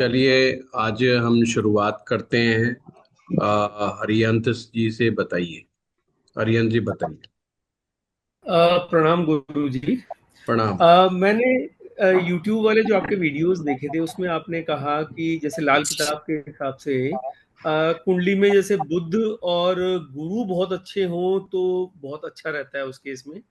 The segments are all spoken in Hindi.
चलिए, आज हम शुरुआत करते हैं। हरियंत जी से बताइए। हरियंत जी बताइए। प्रणाम गुरु जी। प्रणाम। मैंने YouTube वाले जो आपके वीडियोस देखे थे उसमें आपने कहा कि जैसे लाल किताब के हिसाब से कुंडली में जैसे बुध और गुरु बहुत अच्छे हों तो बहुत अच्छा रहता है उस केस में।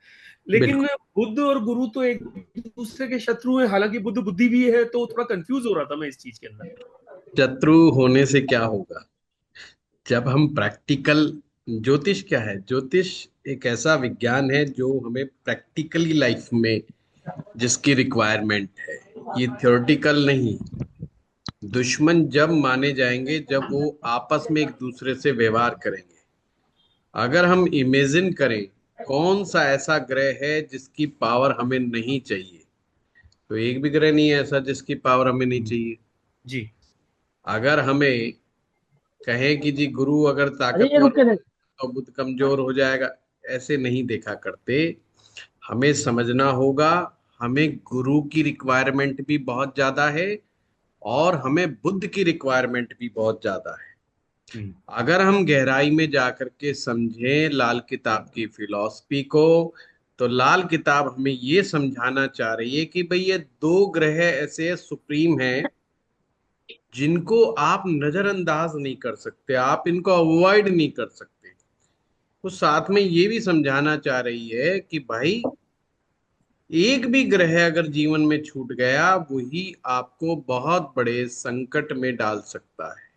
लेकिन बिल्कुल। बुध और गुरु तो एक दूसरे के शत्रु हैं, हालांकि बुध बुद्धि भी है, तो थोड़ा कंफ्यूज हो रहा था मैं इस चीज के अंदर। शत्रु होने से क्या होगा? जब हम प्रैक्टिकल, ज्योतिष क्या है? ज्योतिष एक ऐसा विज्ञान है जो हमें प्रैक्टिकली लाइफ में जिसकी रिक्वायरमेंट है। ये थ्योरेटिकल नहीं। दुश्मन जब माने जाएंगे जब वो आपस में एक दूसरे से व्यवहार करेंगे। अगर हम इमेजिन करें कौन सा ऐसा ग्रह है जिसकी पावर हमें नहीं चाहिए, तो एक भी ग्रह नहीं है ऐसा जिसकी पावर हमें नहीं चाहिए। जी। अगर हमें कहें कि जी गुरु अगर अरे ये ताकतवर रुक के देख। तो बुध कमजोर हो जाएगा, ऐसे नहीं देखा करते। हमें समझना होगा, हमें गुरु की रिक्वायरमेंट भी बहुत ज्यादा है और हमें बुद्ध की रिक्वायरमेंट भी बहुत ज्यादा है। हम्म। अगर हम गहराई में जाकर के समझें लाल किताब की फिलॉसफी को, तो लाल किताब हमें ये समझाना चाह रही है कि भाई ये दो ग्रह ऐसे सुप्रीम हैं जिनको आप नजरअंदाज नहीं कर सकते, आप इनको अवॉइड नहीं कर सकते। तो साथ में ये भी समझाना चाह रही है कि भाई एक भी ग्रह अगर जीवन में छूट गया वही आपको बहुत बड़े संकट में डाल सकता है,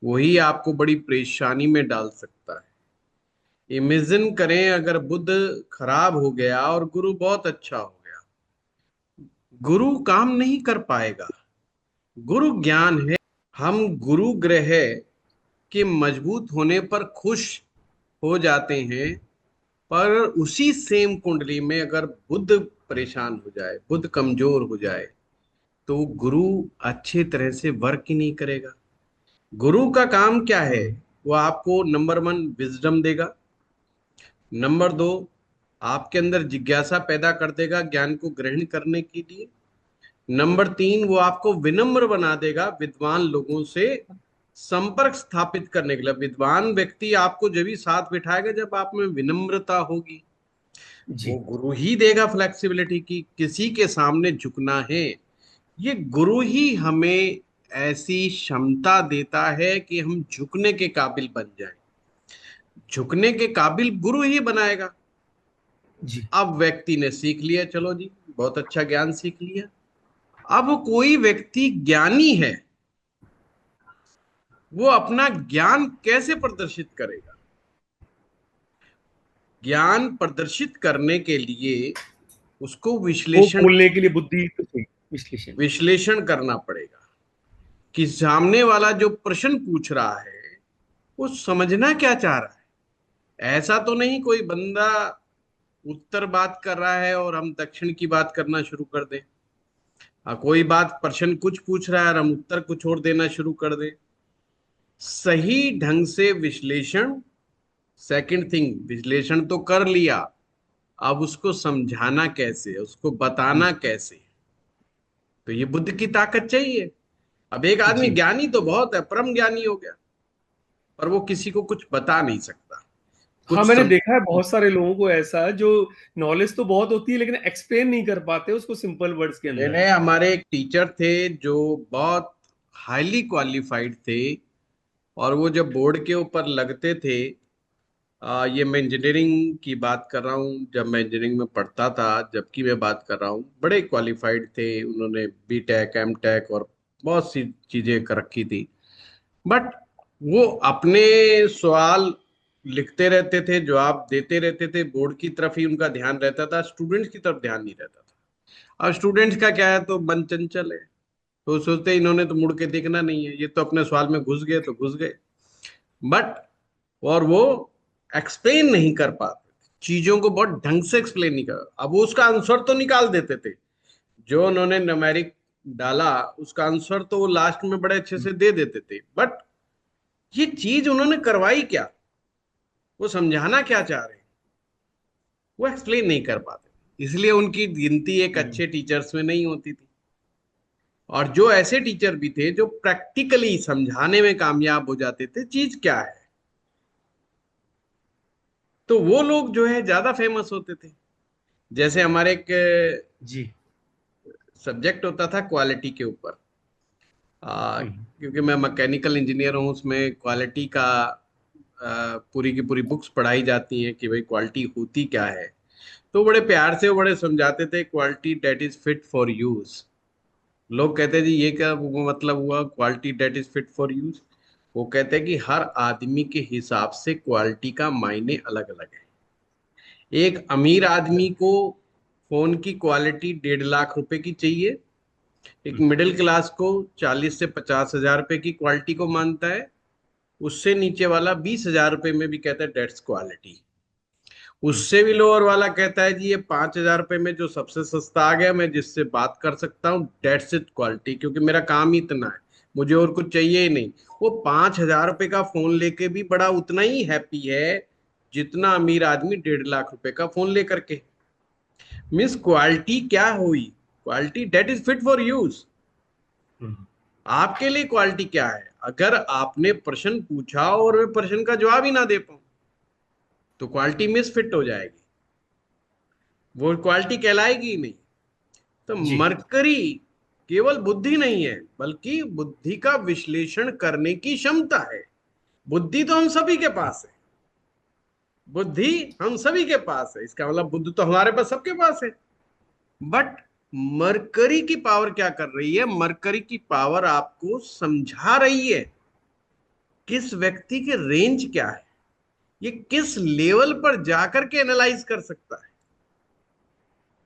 वही आपको बड़ी परेशानी में डाल सकता है। इमेजिन करें अगर बुध खराब हो गया और गुरु बहुत अच्छा हो गया, गुरु काम नहीं कर पाएगा। गुरु ज्ञान है। हम गुरु ग्रह के मजबूत होने पर खुश हो जाते हैं, पर उसी सेम कुंडली में अगर बुध परेशान हो जाए, बुध कमजोर हो जाए, तो गुरु अच्छे तरह से वर्क ही नहीं करेगा। गुरु का काम क्या है? वो आपको नंबर वन विजडम देगा, नंबर दो आपके अंदर जिज्ञासा पैदा कर देगा ज्ञान को ग्रहण करने के लिए, नंबर तीन वो आपको विनम्र बना देगा विद्वान लोगों से संपर्क स्थापित करने के लिए। विद्वान व्यक्ति आपको जब भी साथ बिठाएगा जब आप में विनम्रता होगी। वो जी। गुरु ही देगा फ्लेक्सिबिलिटी की किसी के सामने झुकना है। ये गुरु ही हमें ऐसी क्षमता देता है कि हम झुकने के काबिल बन जाएं। झुकने के काबिल गुरु ही बनाएगा। जी। अब व्यक्ति ने सीख लिया, चलो जी बहुत अच्छा ज्ञान सीख लिया। अब कोई व्यक्ति ज्ञानी है, वो अपना ज्ञान कैसे प्रदर्शित करेगा? ज्ञान प्रदर्शित करने के लिए उसको वो विश्लेषण बोलने के लिए बुद्धि तो चाहिए, विश्लेषण। विश्लेषण करना पड़ेगा कि सामने वाला जो प्रश्न पूछ रहा है वो समझना क्या चाह रहा है। ऐसा तो नहीं कोई बंदा उत्तर बात कर रहा है और हम दक्षिण की बात करना शुरू कर दें। कोई बात प्रश्न कुछ पूछ रहा है और हम उत्तर कुछ और देना शुरू कर दें। सही ढंग से विश्लेषण। सेकंड थिंग, विश्लेषण तो कर लिया, अब उसको समझाना कैसे, उसको बताना कैसे। तो ये बुद्ध की ताकत चाहिए। अब एक आदमी जी। ज्ञानी तो बहुत है, परम ज्ञानी हो गया, पर वो किसी को कुछ बता नहीं सकता, हाँ, कुछ मैंने समझ। देखा है बहुत सारे लोगों को ऐसा, जो नॉलेज तो बहुत होती है लेकिन एक्सप्लेन नहीं कर पाते उसको सिंपल वर्ड्स के अंदर। मैंने, हमारे एक टीचर थे जो बहुत हाईली क्वालिफाइड थे, और वो जब बोर्ड के ऊपर लगते थे, ये मैं इंजीनियरिंग की बात कर रहा हूँ, जब मैं इंजीनियरिंग में पढ़ता था, जबकि मैं बात कर रहा हूँ, बड़े क्वालिफाइड थे उन्होंने, बी टेक एम टेक और बहुत सी चीजें कर रखी थी। बट वो अपने सवाल लिखते रहते थे, जवाब देते रहते थे, बोर्ड की तरफ ही उनका ध्यान रहता था, स्टूडेंट्स की तरफ ध्यान नहीं रहता था। अब स्टूडेंट्स का क्या है, तो मन चंचल है, तो सोचते हैं, इन्होंने तो मुड़ के देखना नहीं है, ये तो अपने सवाल में घुस गए तो घुस गए। बट और वो एक्सप्लेन नहीं कर पाते, चीजों को बहुत ढंग से एक्सप्लेन नहीं कर। अब वो उसका आंसर तो निकाल देते थे, जो उन्होंने न्यूमेरिक डाला उसका आंसर तो वो लास्ट में बड़े अच्छे से दे देते थे, बट ये चीज उन्होंने करवाई क्या, वो समझाना क्या चाह रहे हैं, वो एक्सप्लेन नहीं कर पाते, इसलिए उनकी गिनती एक हम्म। अच्छे टीचर्स में नहीं होती थी। और जो ऐसे टीचर भी थे जो प्रैक्टिकली समझाने में कामयाब हो जाते थे चीज क्या है, तो वो लोग जो है ज्यादा फेमस होते थे। जैसे हमारे एक जी। सब्जेक्ट होता था क्वालिटी के ऊपर, हम्म। क्योंकि मैं मैकेनिकल इंजीनियर हूँ, उसमें क्वालिटी का पूरी की पूरी बुक्स पढ़ाई जाती हैं कि भाई क्वालिटी होती क्या है। तो बड़े प्यार से वो बड़े समझाते थे, quality date is fit for use. लोग कहते हैं जी ये क्या मतलब हुआ quality date is fit for use. वो कहते हैं कि हर आदमी के हिसाब से क्वालिटी का मायने अलग अलग है। एक अमीर आदमी को फोन की क्वालिटी 1.5 लाख रुपए की चाहिए, एक हम्म। मिडिल क्लास को 40 से 50 हजार रुपए की क्वालिटी को मानता है, उससे नीचे वाला 20 हजार रुपए में भी कहता है डेट्स क्वालिटी, हम्म। उससे भी लोअर वाला कहता है जी ये 5 हजार रुपए में जो सबसे सस्ता आ गया, मैं जिससे बात कर सकता हूँ डेट्स इट क्वालिटी, क्योंकि मेरा काम ही इतना है, मुझे और कुछ चाहिए ही नहीं। वो 5 हजार रुपए का फोन लेके भी बड़ा उतना ही हैप्पी है जितना अमीर आदमी 1.5 लाख रुपए का फोन लेकर के। मीन्स क्वालिटी क्या हुई, quality date is fit for use. Hmm. आपके लिए क्वालिटी क्या है, अगर आपने प्रश्न पूछा और मैं प्रश्न का जवाब ही ना दे पाऊं तो क्वालिटी मिसफिट हो जाएगी, वो क्वालिटी कहलाएगी ही नहीं। तो जी। मरकरी केवल बुद्धि नहीं है, बल्कि बुद्धि का विश्लेषण करने की क्षमता है। बुद्धि तो हम सभी के पास है, बुद्धि हम सभी के पास है, इसका मतलब बुद्धि तो हमारे पास सबके पास है। बट मरकरी की पावर क्या कर रही है, मरकरी की पावर आपको समझा रही है किस व्यक्ति के रेंज क्या है, ये किस लेवल पर जाकर के एनालाइज कर सकता है।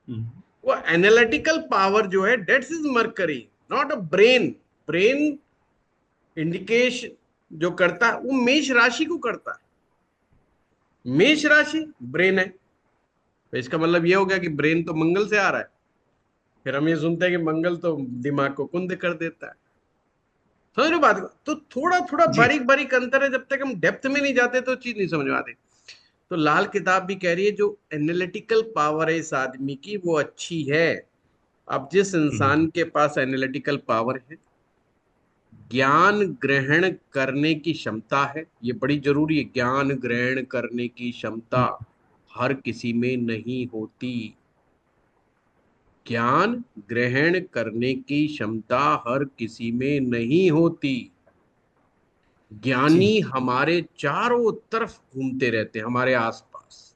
हम्म। वो एनालिटिकल पावर जो है that's is Mercury, not a brain. Brain indication जो करता है वो मेष राशि को करता है, मेष राशि ब्रेन है, तो इसका मतलब ये हो गया कि ब्रेन तो मंगल से आ रहा है। फिर हम ये सुनते हैं कि मंगल तो दिमाग को कुंद कर देता है। समझ रहे हो बात को? तो थोड़ा थोड़ा जी। बारीक बारीक अंतर है, जब तक हम डेप्थ में नहीं जाते तो चीज नहीं समझ में आती। तो लाल किताब भी कह रही है जो एनालिटिकल पावर है इस आदमी की वो अच्छी है। अब जिस हम्म। इंसान के पास एनालिटिकल पावर है, ज्ञान ग्रहण करने की क्षमता है, ये बड़ी जरूरी है, ज्ञान ग्रहण करने की क्षमता हम्म। हर किसी में नहीं होती। ज्ञान ग्रहण करने की क्षमता हर किसी में नहीं होती। जी। ज्ञानी हमारे चारों तरफ घूमते रहते हैं, हमारे आसपास,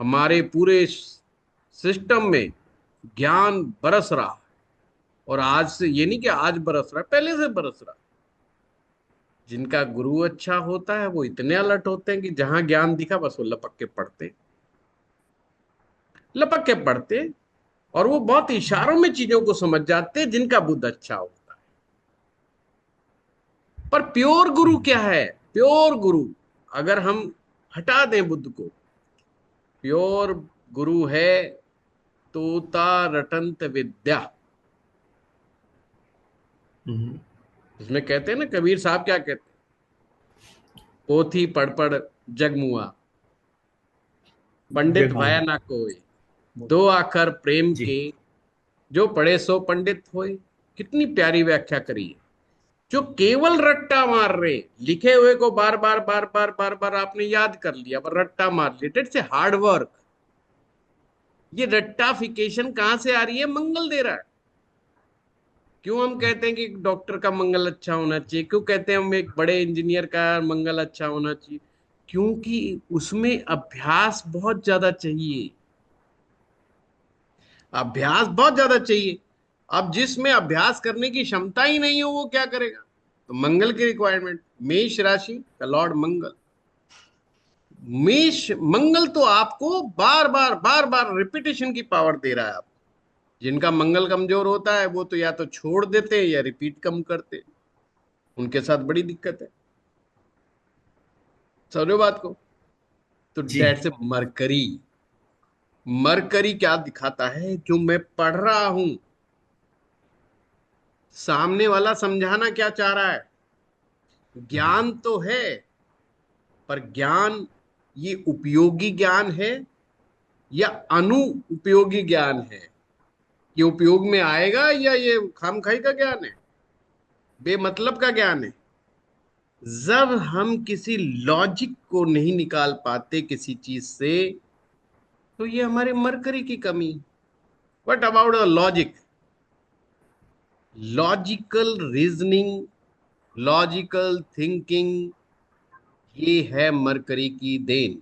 हमारे पूरे सिस्टम में ज्ञान बरस रहा है। और आज से ये नहीं कि आज बरस रहा है, पहले से बरस रहा है। जिनका गुरु अच्छा होता है वो इतने अलर्ट होते हैं कि जहां ज्ञान दिखा बस वो लपक के पढ़ते, लपक के पढ़ते, और वो बहुत इशारों में चीजों को समझ जाते हैं जिनका बुद्ध अच्छा होता है। पर प्योर गुरु हम्म। क्या है, प्योर गुरु, अगर हम हटा दें बुद्ध को, प्योर गुरु है तोता रटंत विद्या। हम्म। इसमें कहते हैं ना, कबीर साहब क्या कहते हैं, पोथी पढ़ पढ़ जग मुआ, पंडित जगमुआ। भया ना कोई, दो आखर प्रेम जी। के, जो पढ़े सो पंडित होए। कितनी प्यारी व्याख्या करी है। जो केवल रट्टा मार रहे, लिखे हुए को बार बार बार बार बार बार आपने याद कर लिया पर रट्टा मार लिया, इट्स ए हार्ड वर्क। ये रट्टाफिकेशन कहां से आ रही है, मंगल दे रहा है। क्यों हम कहते हैं कि एक डॉक्टर का मंगल अच्छा होना चाहिए, क्यों कहते हैं हम एक बड़े इंजीनियर का मंगल अच्छा होना चाहिए, क्योंकि उसमें अभ्यास बहुत ज्यादा चाहिए, अभ्यास बहुत ज्यादा चाहिए। अब जिसमें अभ्यास करने की क्षमता ही नहीं हो वो क्या करेगा। तो मंगल की रिक्वायरमेंट, मेष राशि का लॉर्ड मंगल, मेष मंगल तो आपको बार बार बार बार रिपीटेशन की पावर दे रहा है। आप जिनका मंगल कमजोर होता है वो तो या तो छोड़ देते हैं या रिपीट कम करते, उनके साथ बड़ी दिक्कत है। समझो बात को? तो जी। डेट से मरकरी, मरकरी क्या दिखाता है, जो मैं पढ़ रहा हूं सामने वाला समझाना क्या चाह रहा है। हम्म। ज्ञान तो है, पर ज्ञान ये उपयोगी ज्ञान है या अनु उपयोगी ज्ञान है, ये उपयोग में आएगा या ये खामखाई का ज्ञान है, बेमतलब का ज्ञान है? जब हम किसी लॉजिक को नहीं निकाल पाते किसी चीज से, तो ये हमारे मरकरी की कमी। What about the logic? Logical reasoning, logical thinking, ये है मरकरी की देन।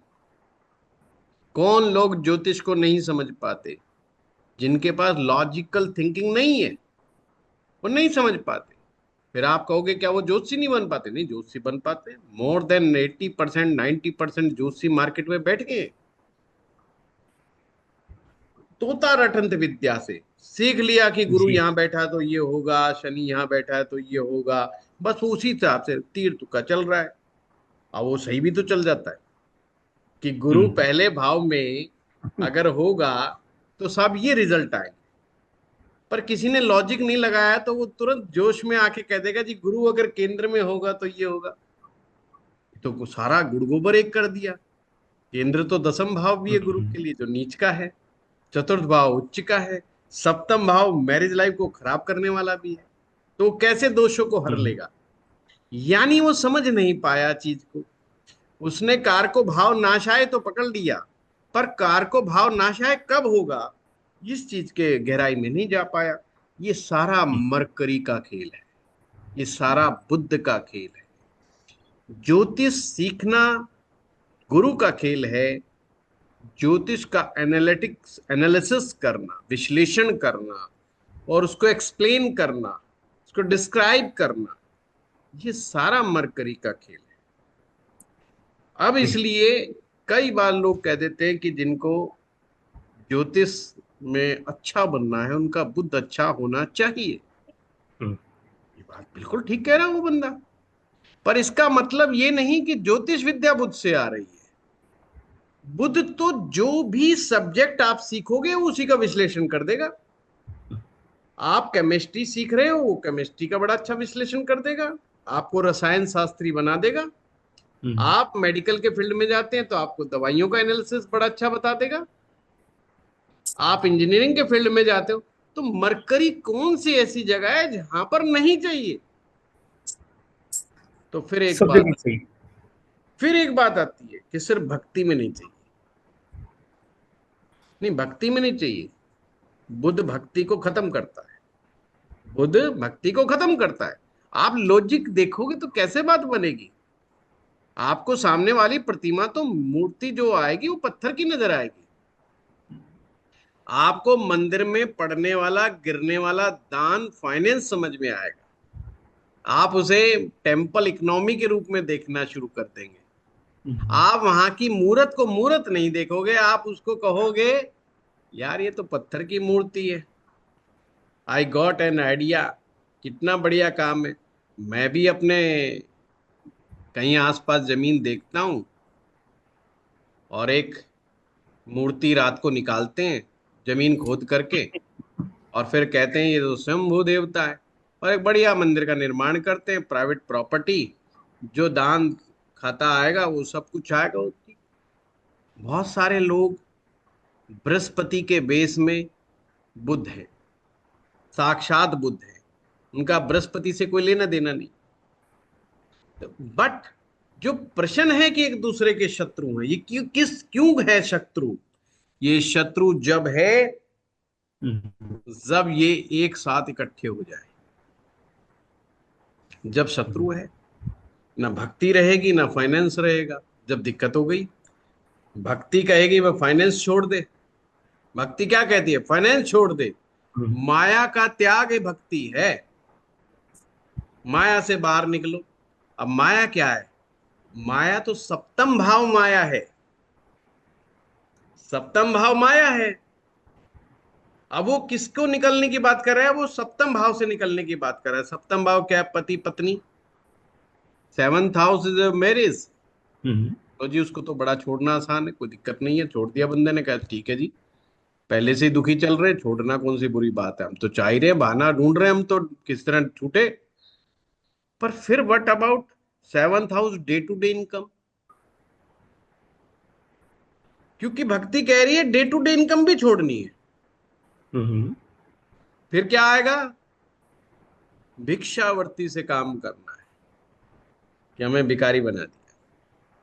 कौन लोग ज्योतिष को नहीं समझ पाते? जिनके पास लॉजिकल थिंकिंग नहीं है, वो नहीं समझ पाते। फिर आप कहोगे क्या वो ज्योतिषी नहीं बन पाते? नहीं, ज्योतिषी बन पाते। मोर देन 80%, 90% ज्योतिषी मार्केट में बैठ गए। तोता रटंत विद्या से सीख लिया कि गुरु जी। यहाँ बैठा है तो ये होगा, शनि यहाँ बैठा है तो ये होगा। बस उसी हिसाब से तीर तुक्का चल रहा है। अब वो सही भी तो चल जाता है कि गुरु हम्म। पहले भाव में अगर होगा तो सब ये रिजल्ट आएंगे। पर किसी ने लॉजिक नहीं लगाया तो वो तुरंत जोश में आके कह देगा जी गुरु अगर केंद्र में होगा तो ये होगा। तो को सारा गुड़ गोबर एक कर दिया। केंद्र तो दसम भाव भी है गुरु हम्म। के लिए, जो नीच का है। चतुर्थ भाव उच्च का है। सप्तम भाव मैरिज लाइफ को खराब करने वाला भी है। तो वो कैसे दोषों को हर हम्म। लेगा? यानी वो समझ नहीं पाया चीज को। उसने कार को भाव नाशाय तो पकड़ लिया, पर कार को भाव नाशाय कब होगा, इस चीज के गहराई में नहीं जा पाया। ये सारा मरकरी का खेल है, ये सारा बुद्ध का खेल है। ज्योतिष सीखना गुरु का खेल है। ज्योतिष का एनालिटिक्स, एनालिसिस करना, विश्लेषण करना और उसको एक्सप्लेन करना, उसको डिस्क्राइब करना, ये सारा मरकरी का खेल है। अब जी। इसलिए कई बार लोग कह देते हैं कि जिनको ज्योतिष में अच्छा बनना है उनका बुद्ध अच्छा होना चाहिए। हम्म। ये बात बिल्कुल ठीक कह रहा है वो बंदा। पर इसका मतलब ये नहीं कि ज्योतिष विद्या बुद्ध से आ रही है। बुद्ध तो जो भी सब्जेक्ट आप सीखोगे वो उसी का विश्लेषण कर देगा। आप केमिस्ट्री सीख रहे हो, वो केमिस्ट्री का बड़ा अच्छा विश्लेषण कर देगा, आपको रसायन शास्त्री बना देगा। हम्म। आप मेडिकल के फील्ड में जाते हैं तो आपको दवाइयों का एनालिसिस बड़ा अच्छा बता देगा। आप इंजीनियरिंग के फील्ड में जाते हो तो मरकरी कौन सी ऐसी जगह है जहां पर नहीं चाहिए? तो सब जगह सही। फिर एक बात आती है कि सिर्फ भक्ति में नहीं चाहिए। नहीं, भक्ति में नहीं चाहिए। बुद्ध भक्ति को खत्म करता है। बुद्ध भक्ति को खत्म करता है। आप लॉजिक देखोगे तो कैसे बात बनेगी? आपको सामने वाली प्रतिमा तो, मूर्ति जो आएगी वो पत्थर की नजर आएगी। आपको मंदिर में पड़ने वाला, गिरने वाला दान फाइनेंस समझ में आएगा। आप उसे टेम्पल इकोनॉमी के रूप में देखना शुरू कर देंगे। हम्म। आप वहां की मूर्त को मूर्त नहीं देखोगे, आप उसको कहोगे यार ये तो पत्थर की मूर्ति है। I got an idea. कितना बढ़िया काम है। मैं भी अपने कहीं आसपास जमीन देखता हूँ और एक मूर्ति रात को निकालते हैं जमीन खोद करके, और फिर कहते हैं ये तो स्वयंभू देवता है। और एक बढ़िया मंदिर का निर्माण करते हैं, प्राइवेट प्रॉपर्टी। जो दान खाता आएगा वो सब कुछ आएगा उसकी। बहुत सारे लोग बृहस्पति के बेस में बुद्ध हैं, साक्षात बुद्ध हैं। उनका बृहस्पति से कोई लेना देना नहीं। बट जो प्रश्न है कि एक दूसरे के शत्रु हैं, ये क्यों है शत्रु? ये शत्रु जब है हम्म। जब ये एक साथ इकट्ठे हो जाए। जब शत्रु है, ना भक्ति रहेगी ना फाइनेंस रहेगा। जब दिक्कत हो गई, भक्ति कहेगी वह फाइनेंस छोड़ दे। भक्ति क्या कहती है? फाइनेंस छोड़ दे। हम्म। माया का त्याग ही भक्ति है। माया से बाहर निकलो। अब माया क्या है? माया तो सप्तम भाव माया है। सप्तम भाव माया है। अब वो किसको निकलने की बात कर रहा है? वो सप्तम भाव से निकलने की बात कर रहा है। सप्तम भाव क्या है? पति पत्नी। Seventh house is marriage. Hmm. तो जी उसको तो बड़ा छोड़ना आसान है, कोई दिक्कत नहीं है। छोड़ दिया बंदे ने, कहा ठीक है जी, पहले से ही दुखी चल रहे, छोड़ना कौन सी बुरी बात है। हम तो चाह ही रहे हैं, बहाना ढूंढ रहे हैं हम तो किस तरह छूटे। पर फिर what about seventh house, day to day income? क्योंकि भक्ति कह रही है डे टू डे इनकम भी छोड़नी है। हम्म। फिर क्या आएगा? भिक्षावर्ती से काम करना है कि हमें भिखारी बना दिया,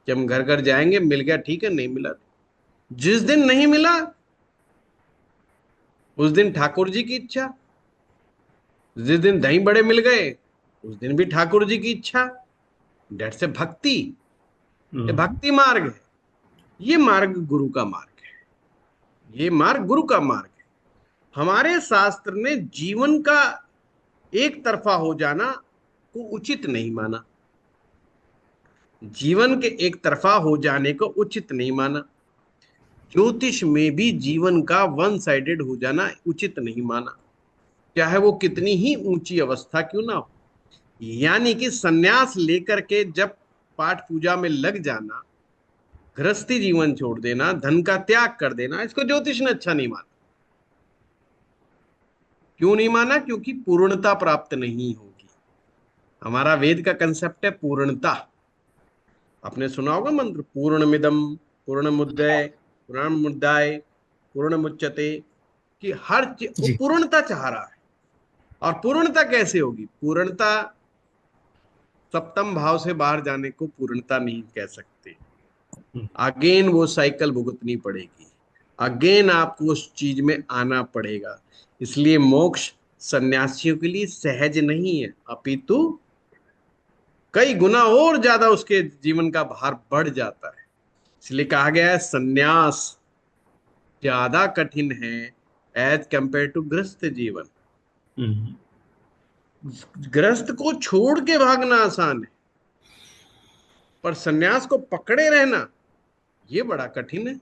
कि हम घर घर जाएंगे, मिल गया ठीक है, नहीं मिला तो। जिस दिन नहीं मिला उस दिन ठाकुर जी की इच्छा, जिस दिन दही बड़े मिल गए उस दिन भी ठाकुर जी की इच्छा। डेट से भक्ति, ये हम्म, भक्ति मार्ग है। ये मार्ग गुरु का मार्ग है, ये मार्ग गुरु का मार्ग है। हमारे शास्त्र ने जीवन का एक तरफा हो जाना को उचित नहीं माना, जीवन के एक तरफा हो जाने को उचित नहीं माना। ज्योतिष में भी जीवन का वन साइडेड हो जाना उचित नहीं माना, चाहे वो कितनी ही ऊंची अवस्था क्यों ना हो। यानी कि सन्यास लेकर के जब पाठ पूजा में लग जाना, गृहस्थी जीवन छोड़ देना, धन का त्याग कर देना, इसको ज्योतिष ने अच्छा नहीं माना। क्यों नहीं माना? क्योंकि पूर्णता प्राप्त नहीं होगी। हमारा वेद का कंसेप्ट है पूर्णता। आपने सुना होगा मंत्र, पूर्णमिदम पूर्णमुदय पूर्णमुद्याय पूर्णमुच्यते, कि हर चीज वो जी। पूर्णता चाह रहा है। और पूर्णता कैसे होगी? पूर्णता सप्तम भाव से बाहर जाने को पूर्णता नहीं कह सकते। हम्म, अगेन वो साइकिल भुगतनी पड़ेगी, अगेन आपको उस चीज में आना पड़ेगा। इसलिए मोक्ष सन्यासियों के लिए सहज नहीं है, अपितु कई गुना और ज्यादा उसके जीवन का भार बढ़ जाता है। इसलिए कहा गया है सन्यास ज्यादा कठिन है एज कंपेयर टू गृहस्थ जीवन। हम्म, गृहस्थ को छोड़ के भागना आसान है, पर सन्यास को पकड़े रहना ये बड़ा कठिन है।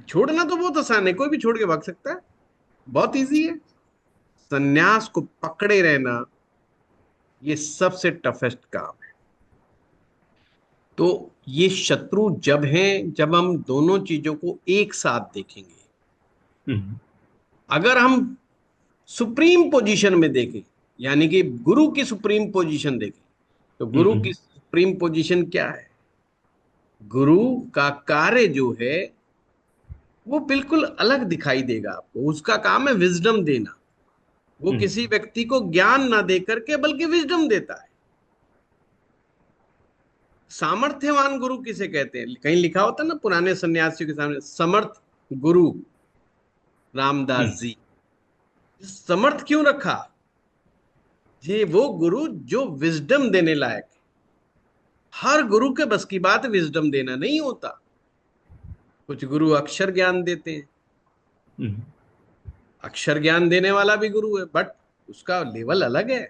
छोड़ना तो बहुत आसान है, कोई भी छोड़ के भाग सकता है, बहुत इजी है। सन्यास को पकड़े रहना ये सबसे टफेस्ट काम है। तो ये शत्रु जब हैं, जब हम दोनों चीजों को एक साथ देखेंगे। हम्म, अगर हम सुप्रीम पोजीशन में देखें, यानी कि गुरु की सुप्रीम पोजीशन देखें, तो गुरु हम्म, की सुप्रीम पोजीशन क्या है? गुरु का कार्य जो है वो बिल्कुल अलग दिखाई देगा आपको। उसका काम है विजडम देना। वो हम्म, किसी व्यक्ति को ज्ञान ना दे करके बल्कि विजडम देता है। सामर्थ्यवान गुरु किसे कहते हैं? कहीं लिखा होता है ना पुराने सन्यासियों के सामने, समर्थ गुरु रामदास जी। समर्थ क्यों रखा? ये वो गुरु जो विजडम देने लायक है। हर गुरु के बस की बात विजडम देना नहीं होता। कुछ गुरु अक्षर ज्ञान देते हैं, हम्म, अक्षर ज्ञान देने वाला भी गुरु है, बट उसका लेवल अलग है।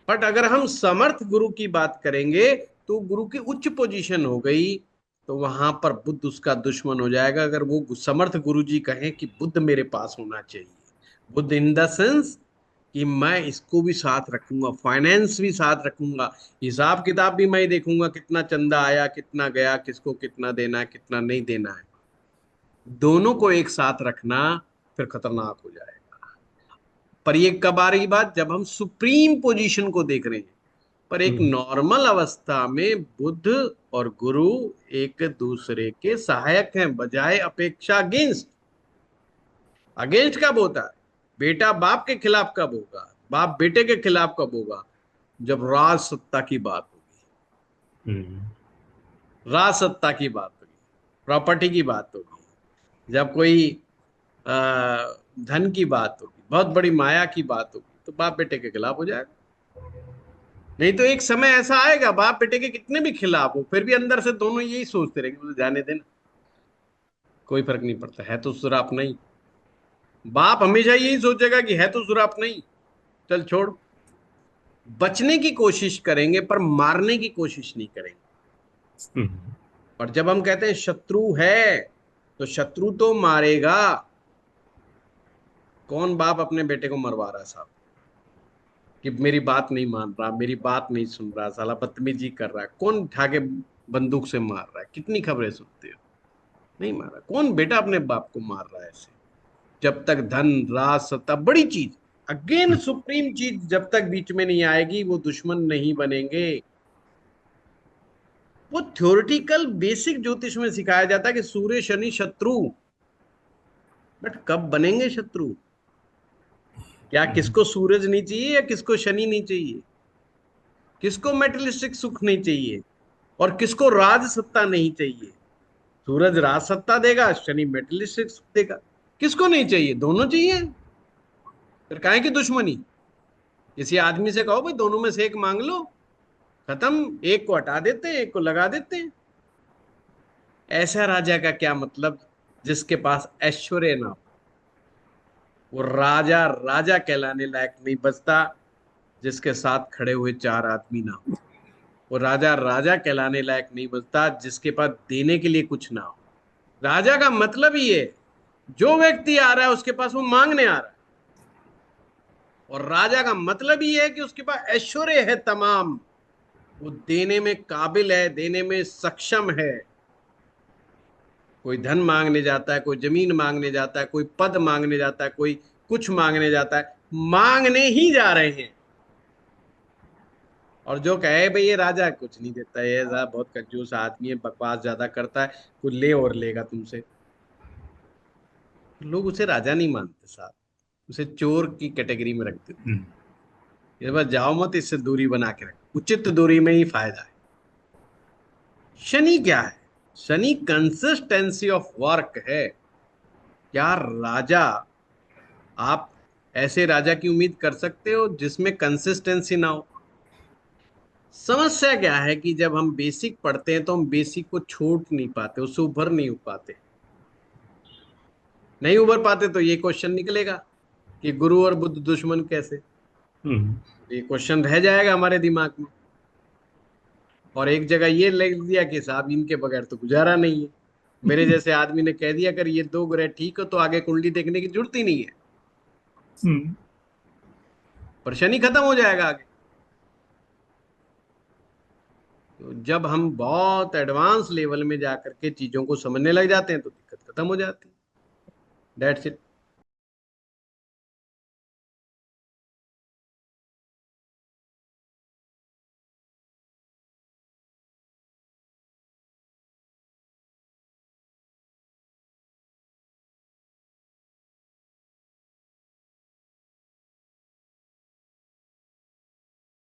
बट अगर हम समर्थ गुरु की बात करेंगे तो गुरु की उच्च पोजीशन हो गई, तो वहां पर बुद्ध उसका दुश्मन हो जाएगा। अगर वो समर्थ गुरु जी कहें कि बुद्ध मेरे पास होना चाहिए, बुद्ध इन द सेंस कि मैं इसको भी साथ रखूंगा, फाइनेंस भी साथ रखूंगा, हिसाब किताब भी मैं देखूंगा, कितना चंदा आया, कितना गया, किसको कितना देना है, कितना नहीं देना है, दोनों को एक साथ रखना फिर खतरनाक हो जाएगा। पर ये कब आ रही बात? जब हम सुप्रीम पोजीशन को देख रहे हैं। पर एक हम्म, नॉर्मल अवस्था में बुद्ध और गुरु एक दूसरे के सहायक हैं, बजाय अपेक्षा अगेंस्ट। अगेंस्ट कब होता है? बेटा बाप के खिलाफ कब होगा, बाप बेटे के खिलाफ कब होगा? जब राज सत्ता की बात होगी, हम्म, राज सत्ता की बात होगी, प्रॉपर्टी की बात होगी, जब कोई अ, धन की बात होगी, बहुत बड़ी माया की बात होगी, तो बाप बेटे के खिलाफ हो जाएगा। नहीं तो एक समय ऐसा आएगा बाप बेटे के कितने भी खिलाफ हो, फिर भी अंदर से दोनों यही सोचते रहेंगे, बोले जाने देना, कोई फर्क नहीं पड़ता, है तो सुरा अपना ही। बाप हमेशा यही सोचेगा कि है तो सुरा अपना ही, चल छोड़। बचने की कोशिश करेंगे पर मारने की कोशिश नहीं करेंगे। हम्म, पर जब हम कहते हैं शत्रु है, तो शत्रु तो मारेगा। कौन बाप अपने बेटे को मरवा रहा है साहब? कि मेरी बात नहीं मान रहा, मेरी बात नहीं सुन रहा, साला बदतमीजी कर रहा है, कौन उठा के बंदूक से मार रहा है? कितनी खबरें सुनते हो, नहीं मारा। कौन बेटा अपने बाप को मार रहा है ऐसे? जब तक धन राज सत्ता बड़ी चीज, अगेन सुप्रीम चीज जब तक बीच में नहीं आएगी वो दुश्मन नहीं बनेंगे। वो थ्योरेटिकल बेसिक ज्योतिष में सिखाया जाता है कि सूर्य शनि शत्रु, बट कब बनेंगे शत्रु? क्या किसको सूरज नहीं चाहिए या किसको शनि नहीं चाहिए? किसको मेटलिस्टिक सुख नहीं चाहिए और किसको राज सत्ता नहीं चाहिए? सूरज राज सत्ता देगा, शनि मेटलिस्टिक सुख देगा। किसको नहीं चाहिए? दोनों चाहिए। फिर काहे की दुश्मनी? किसी आदमी से कहो भाई दोनों में से एक मांग लो, खत्म, एक को हटा देते हैं, एक को लगा देते हैं। ऐसा राजा का क्या मतलब जिसके पास ऐश्वर्य ना हो? वो राजा राजा कहलाने लायक नहीं बचता जिसके साथ खड़े हुए चार आदमी ना हो। वो राजा राजा कहलाने लायक नहीं बचता जिसके पास देने के लिए कुछ ना हो। राजा का मतलब ही है जो व्यक्ति आ रहा है उसके पास वो मांगने आ रहा है, और राजा का मतलब ही है कि उसके पास ऐश्वर्य है तमाम, वो देने में काबिल है, देने में सक्षम है। कोई धन मांगने जाता है, कोई जमीन मांगने जाता है, कोई पद मांगने जाता है, कोई कुछ मांगने जाता है, मांगने ही जा रहे हैं। और जो कहे भाई ये राजा कुछ नहीं देता, ये ऐसा बहुत कंजूस आदमी है, बकवास ज्यादा करता है, कुछ ले और लेगा तुमसे, तो लोग उसे राजा नहीं मानते साहब, उसे चोर की कैटेगरी में रखते थे। हम्म। ये बस जाओ मत, इससे दूरी बना के रखो, उचित दूरी में ही फायदा है। शनि क्या है? शनि कंसिस्टेंसी ऑफ वर्क है। क्या राजा, आप ऐसे राजा की उम्मीद कर सकते हो जिसमें कंसिस्टेंसी ना हो? समस्या क्या है कि जब हम बेसिक पढ़ते हैं तो हम बेसिक को छोड़ नहीं पाते, उससे उभर नहीं हो पाते। नहीं उभर पाते तो ये क्वेश्चन निकलेगा कि गुरु और बुद्ध दुश्मन कैसे? हम्म। ये क्वेश्चन रह जाएगा हमारे दिमाग में। और एक जगह ये लिख दिया कि साहब इनके बगैर तो गुजारा नहीं है। मेरे जैसे आदमी ने कह दिया अगर ये दो ग्रह ठीक हो तो आगे कुंडली देखने की जरूरत ही नहीं है, हम्म। पर शनि खत्म हो जाएगा आगे। तो जब हम बहुत एडवांस लेवल में जाकर के चीजों को समझने लग जाते हैं तो दिक्कत खत्म हो जाती है। That's it.